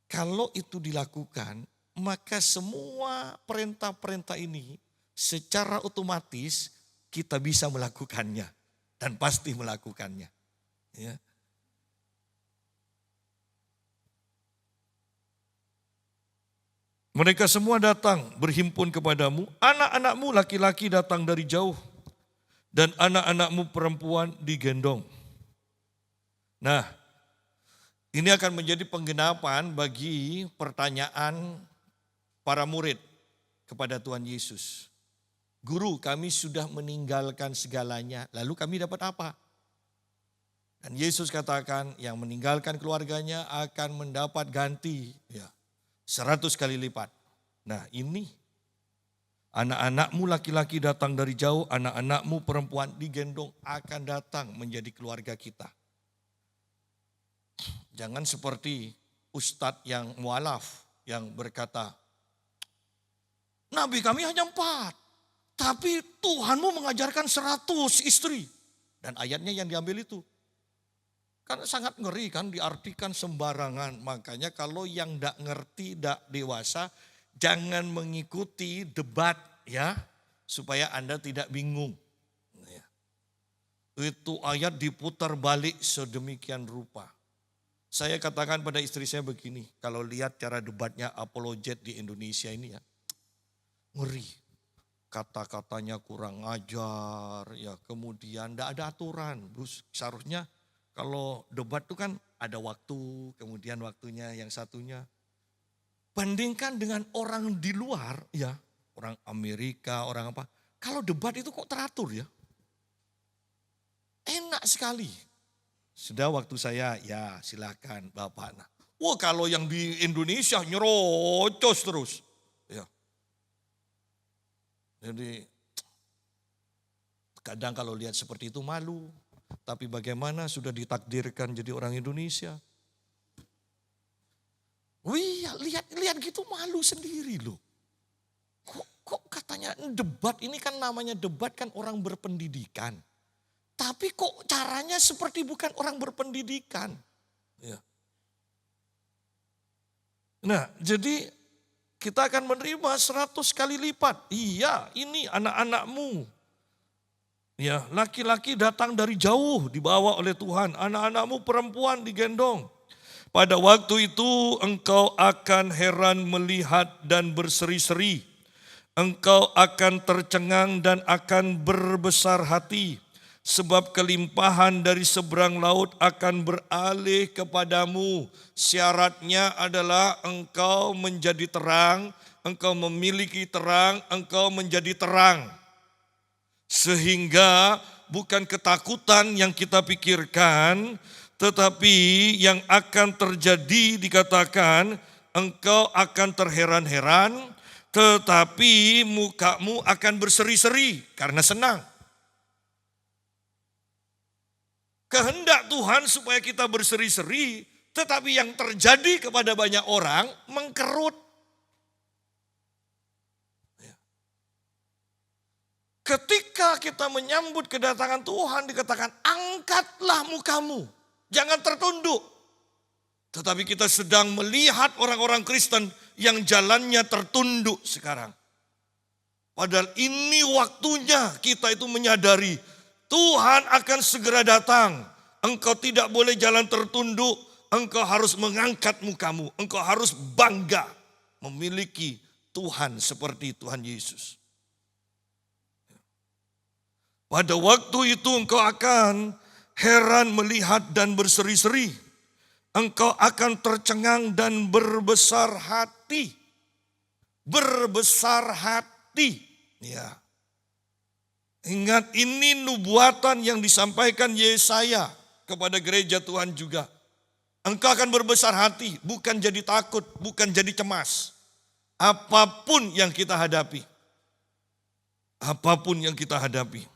Kalau itu dilakukan, maka semua perintah-perintah ini secara otomatis kita bisa melakukannya dan pasti melakukannya. Ya. Mereka semua datang berhimpun kepadamu, anak-anakmu laki-laki datang dari jauh dan anak-anakmu perempuan digendong. Nah, ini akan menjadi penggenapan bagi pertanyaan para murid kepada Tuhan Yesus. Guru, kami sudah meninggalkan segalanya, lalu kami dapat apa? Dan Yesus katakan yang meninggalkan keluarganya akan mendapat ganti 100 kali lipat. Nah ini, anak-anakmu laki-laki datang dari jauh, anak-anakmu perempuan digendong akan datang menjadi keluarga kita. Jangan seperti ustadz yang mualaf yang berkata, Nabi kami hanya 4. Tapi Tuhanmu mengajarkan 100 istri. Dan ayatnya yang diambil itu. Kan sangat ngeri kan diartikan sembarangan. Makanya kalau yang tidak ngerti, tidak dewasa, jangan mengikuti debat ya. Supaya Anda tidak bingung. Itu ayat diputar balik sedemikian rupa. Saya katakan pada istri saya begini. Kalau lihat cara debatnya apologet di Indonesia ini ya. Ngeri. Kata-katanya kurang ajar, ya kemudian tidak ada aturan. Seharusnya kalau debat itu kan ada waktu, kemudian waktunya yang satunya. Bandingkan dengan orang di luar, ya orang Amerika, orang apa. Kalau debat itu kok teratur ya. Enak sekali. Sudah waktu saya, ya silakan Bapak. Nah, wah kalau yang di Indonesia nyerocos terus. Ya. Jadi kadang kalau lihat seperti itu malu. Tapi bagaimana sudah ditakdirkan jadi orang Indonesia. Wih lihat gitu malu sendiri loh. Kok katanya debat ini kan namanya debat kan orang berpendidikan. Tapi kok caranya seperti bukan orang berpendidikan. Ya. Nah jadi kita akan menerima 100 kali lipat. Iya, ini anak-anakmu. Ya, laki-laki datang dari jauh dibawa oleh Tuhan. Anak-anakmu perempuan digendong. Pada waktu itu engkau akan heran melihat dan berseri-seri. Engkau akan tercengang dan akan berbesar hati. Sebab kelimpahan dari seberang laut akan beralih kepadamu. Syaratnya adalah engkau menjadi terang, engkau memiliki terang, engkau menjadi terang. Sehingga bukan ketakutan yang kita pikirkan, tetapi yang akan terjadi dikatakan engkau akan terheran-heran, tetapi mukamu akan berseri-seri karena senang. Kehendak Tuhan supaya kita berseri-seri, tetapi yang terjadi kepada banyak orang mengkerut. Ketika kita menyambut kedatangan Tuhan dikatakan angkatlah mukamu, jangan tertunduk. Tetapi kita sedang melihat orang-orang Kristen yang jalannya tertunduk sekarang. Padahal ini waktunya kita itu menyadari Tuhan akan segera datang. Engkau tidak boleh jalan tertunduk. Engkau harus mengangkat mukamu. Engkau harus bangga memiliki Tuhan seperti Tuhan Yesus. Pada waktu itu engkau akan heran melihat dan berseri-seri. Engkau akan tercengang dan berbesar hati. Berbesar hati. Ya. Ingat ini nubuatan yang disampaikan Yesaya kepada gereja Tuhan juga. Engkau akan berbesar hati, bukan jadi takut, bukan jadi cemas. Apapun yang kita hadapi. Apapun yang kita hadapi.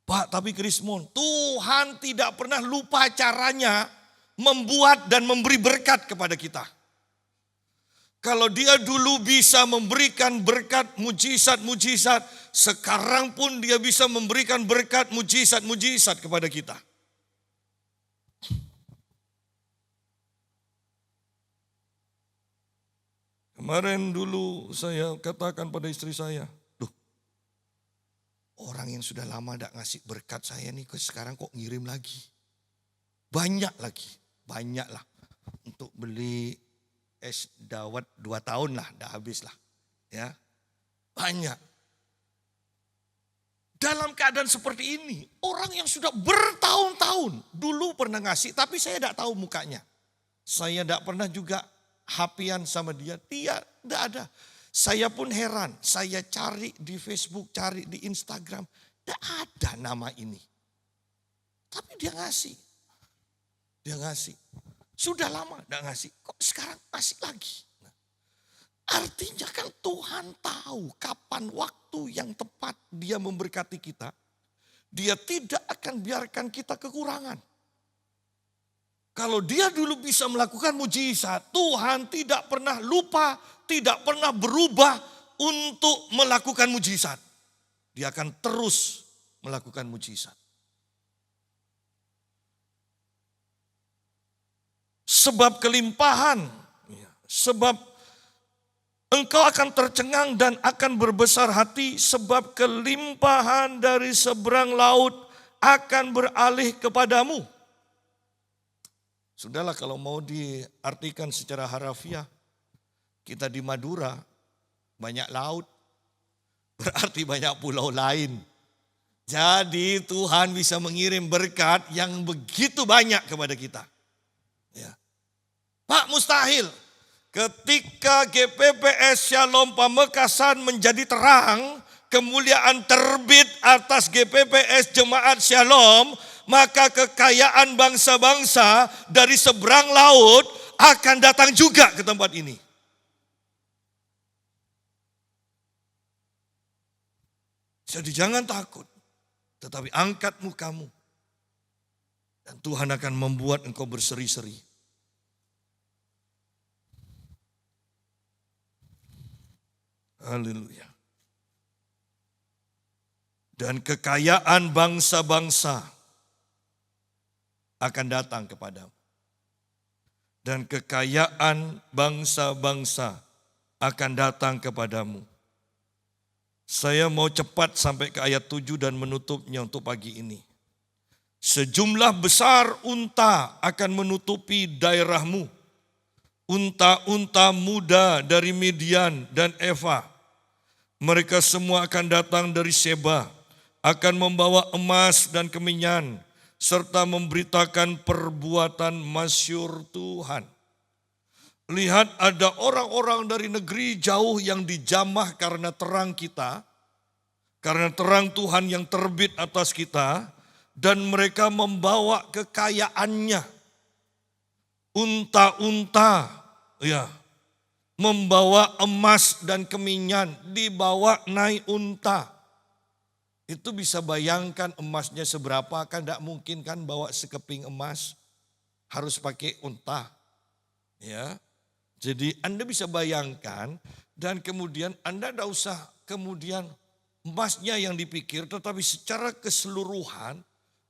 Pak, tapi Krismon, Tuhan tidak pernah lupa caranya membuat dan memberi berkat kepada kita. Kalau dia dulu bisa memberikan berkat mujizat-mujizat, sekarang pun dia bisa memberikan berkat mujizat-mujizat kepada kita. Kemarin dulu saya katakan pada istri saya, "Duh, orang yang sudah lama tidak ngasih berkat saya nih, sekarang kok ngirim lagi. Banyak lagi, banyak lah. Untuk beli es dawet 2 tahun lah, udah habis lah. Ya, banyak. Dalam keadaan seperti ini, orang yang sudah bertahun-tahun dulu pernah ngasih, tapi saya tidak tahu mukanya. Saya tidak pernah juga hapian sama dia, dia tidak ada. Saya pun heran, saya cari di Facebook, cari di Instagram, tidak ada nama ini. Tapi dia ngasih. Dia ngasih. Sudah lama tidak ngasih, kok sekarang ngasih lagi. Artinya kan Tuhan tahu kapan waktu yang tepat dia memberkati kita. Dia tidak akan biarkan kita kekurangan. Kalau dia dulu bisa melakukan mujizat, Tuhan tidak pernah lupa, tidak pernah berubah untuk melakukan mujizat. Dia akan terus melakukan mujizat. Sebab kelimpahan, sebab engkau akan tercengang dan akan berbesar hati, sebab kelimpahan dari seberang laut akan beralih kepadamu. Sudahlah, kalau mau diartikan secara harafiah, kita di Madura banyak laut, berarti banyak pulau lain. Jadi Tuhan bisa mengirim berkat yang begitu banyak kepada kita. Ya. Pak, mustahil. Ketika GPPS Shalom Pamekasan menjadi terang, kemuliaan terbit atas GPPS Jemaat Shalom, maka kekayaan bangsa-bangsa dari seberang laut akan datang juga ke tempat ini. Jadi jangan takut, tetapi angkat mukamu. Dan Tuhan akan membuat engkau berseri-seri. Haleluya. Dan kekayaan bangsa-bangsa akan datang kepadamu. Dan kekayaan bangsa-bangsa akan datang kepadamu. Saya mau cepat sampai ke ayat 7 dan menutupnya untuk pagi ini. Sejumlah besar unta akan menutupi daerahmu. Unta-unta muda dari Midian dan Eva. Mereka semua akan datang dari Seba, akan membawa emas dan kemenyan, serta memberitakan perbuatan masyhur Tuhan. Lihat, ada orang-orang dari negeri jauh yang dijamah karena terang kita, karena terang Tuhan yang terbit atas kita, dan mereka membawa kekayaannya. Unta-unta, ya, membawa emas dan kemenyan, dibawa naik unta. Itu bisa bayangkan emasnya seberapa, kan tidak mungkin kan bawa sekeping emas, harus pakai unta. Ya, jadi Anda bisa bayangkan, dan kemudian Anda tidak usah kemudian emasnya yang dipikir, tetapi secara keseluruhan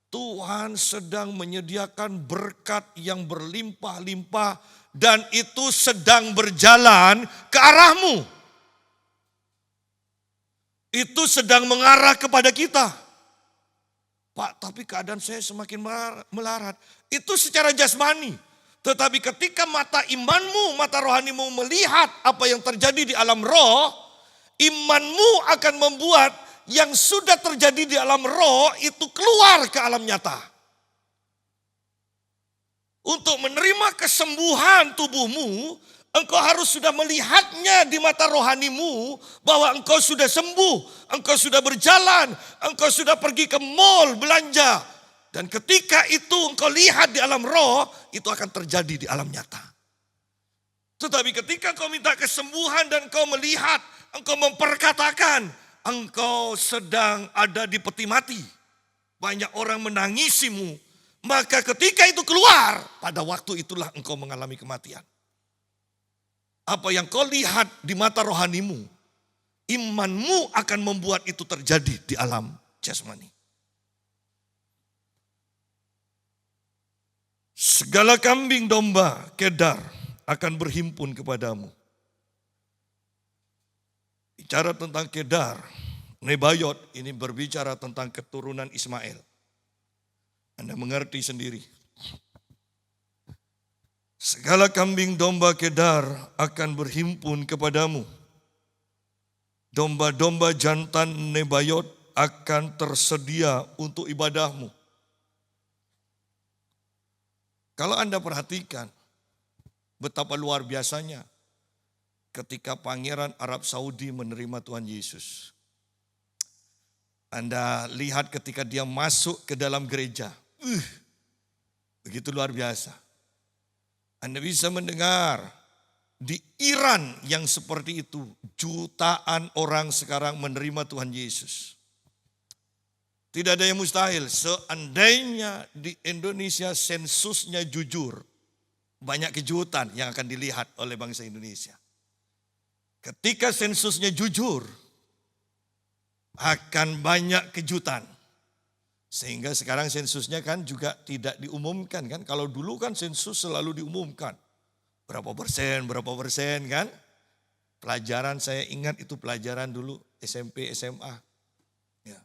Tuhan sedang menyediakan berkat yang berlimpah-limpah dan itu sedang berjalan ke arahmu. Itu sedang mengarah kepada kita. Pak, tapi keadaan saya semakin melarat. Itu secara jasmani. Tetapi ketika mata imanmu, mata rohanimu melihat apa yang terjadi di alam roh, imanmu akan membuat yang sudah terjadi di alam roh itu keluar ke alam nyata. Untuk menerima kesembuhan tubuhmu, engkau harus sudah melihatnya di mata rohanimu bahwa engkau sudah sembuh, engkau sudah berjalan, engkau sudah pergi ke mall belanja. Dan ketika itu engkau lihat di alam roh, itu akan terjadi di alam nyata. Tetapi ketika engkau minta kesembuhan dan engkau melihat, engkau memperkatakan, engkau sedang ada di peti mati. banyak orang menangisimu, maka ketika itu keluar, pada waktu itulah engkau mengalami kematian. Apa yang kau lihat di mata rohanimu, imanmu akan membuat itu terjadi di alam jasmani. Segala kambing domba Kedar akan berhimpun kepadamu. Bicara tentang Kedar, Nebayot ini berbicara tentang keturunan Ismail. Anda mengerti sendiri. Segala kambing domba Kedar akan berhimpun kepadamu. Domba-domba jantan Nebayot akan tersedia untuk ibadahmu. Kalau Anda perhatikan betapa luar biasanya ketika Pangeran Arab Saudi menerima Tuhan Yesus. Anda lihat ketika dia masuk ke dalam gereja. Begitu luar biasa. Anda bisa mendengar di Iran yang seperti itu, jutaan orang sekarang menerima Tuhan Yesus. Tidak ada yang mustahil. Seandainya di Indonesia sensusnya jujur, banyak kejutan yang akan dilihat oleh bangsa Indonesia. Ketika sensusnya jujur, akan banyak kejutan. Sehingga sekarang sensusnya kan juga tidak diumumkan kan. Kalau dulu kan sensus selalu diumumkan. Berapa persen kan. Pelajaran saya ingat itu pelajaran dulu SMP, SMA. Ya.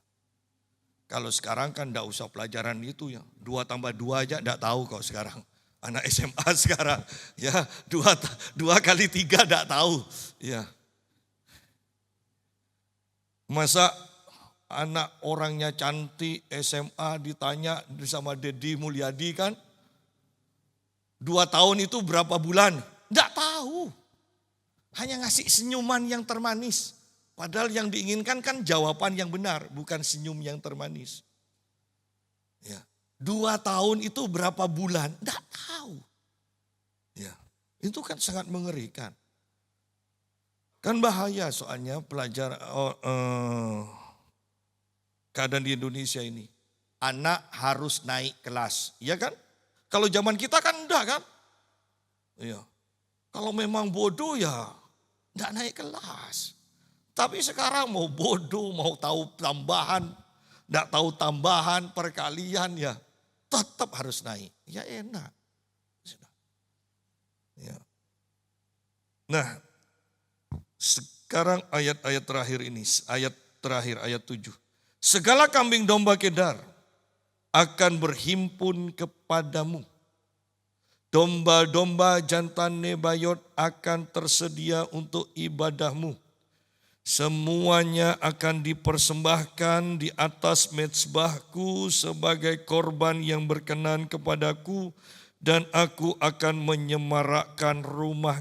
Kalau sekarang kan enggak usah pelajaran itu ya. 2 tambah 2 aja enggak tahu kok sekarang. Anak SMA sekarang ya 2 kali 3 enggak tahu. Ya. Masa anak orangnya cantik, SMA ditanya sama Deddy Mulyadi kan. 2 tahun itu berapa bulan? Enggak tahu. Hanya ngasih senyuman yang termanis. Padahal yang diinginkan kan jawaban yang benar, bukan senyum yang termanis. Ya. 2 tahun itu berapa bulan? Enggak tahu. Ya. Itu kan sangat mengerikan. Kan bahaya soalnya keadaan di Indonesia ini. Anak harus naik kelas, iya kan? Kalau zaman kita kan enggak kan? Iya. Kalau memang bodoh ya enggak naik kelas. Tapi sekarang mau bodoh, mau tahu tambahan, enggak tahu tambahan, perkalian ya tetap harus naik. Ya enak. Ya. Nah, sekarang ayat-ayat terakhir ini, ayat 7. Segala kambing domba Kedar akan berhimpun kepadamu. Domba-domba jantan Nebayot akan tersedia untuk ibadahmu. Semuanya akan dipersembahkan di atas mezbahku sebagai korban yang berkenan kepadaku. Dan aku akan menyemarakkan rumah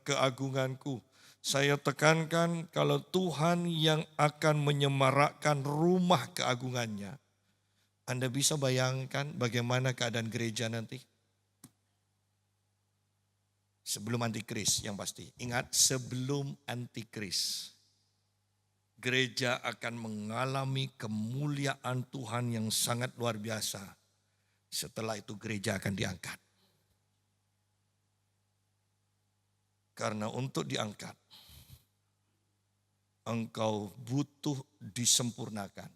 keagunganku. Saya tekankan kalau Tuhan yang akan menyemarakkan rumah keagungannya. Anda bisa bayangkan bagaimana keadaan gereja nanti? Sebelum antikris yang pasti. Ingat, sebelum antikris. Gereja akan mengalami kemuliaan Tuhan yang sangat luar biasa. Setelah itu gereja akan diangkat. Karena untuk diangkat, engkau butuh disempurnakan.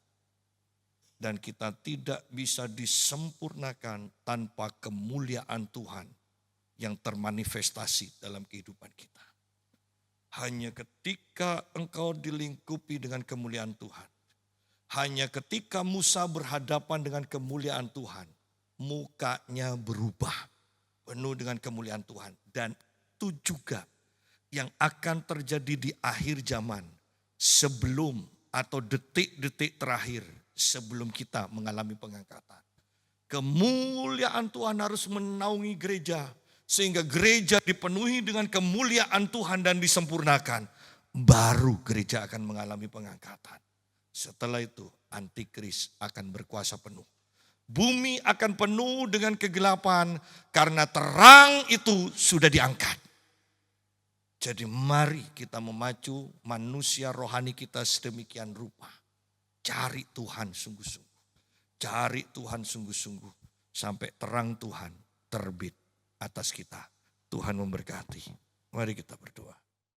Dan kita tidak bisa disempurnakan tanpa kemuliaan Tuhan yang termanifestasi dalam kehidupan kita. Hanya ketika engkau dilingkupi dengan kemuliaan Tuhan. Hanya ketika Musa berhadapan dengan kemuliaan Tuhan. Mukanya berubah. Penuh dengan kemuliaan Tuhan. Dan itu juga yang akan terjadi di akhir zaman. Sebelum atau detik-detik terakhir sebelum kita mengalami pengangkatan. Kemuliaan Tuhan harus menaungi gereja. Sehingga gereja dipenuhi dengan kemuliaan Tuhan dan disempurnakan. Baru gereja akan mengalami pengangkatan. Setelah itu antikris akan berkuasa penuh. Bumi akan penuh dengan kegelapan karena terang itu sudah diangkat. Jadi mari kita memacu manusia rohani kita sedemikian rupa. Cari Tuhan sungguh-sungguh. Cari Tuhan sungguh-sungguh sampai terang Tuhan terbit atas kita. Tuhan memberkati. Mari kita berdoa.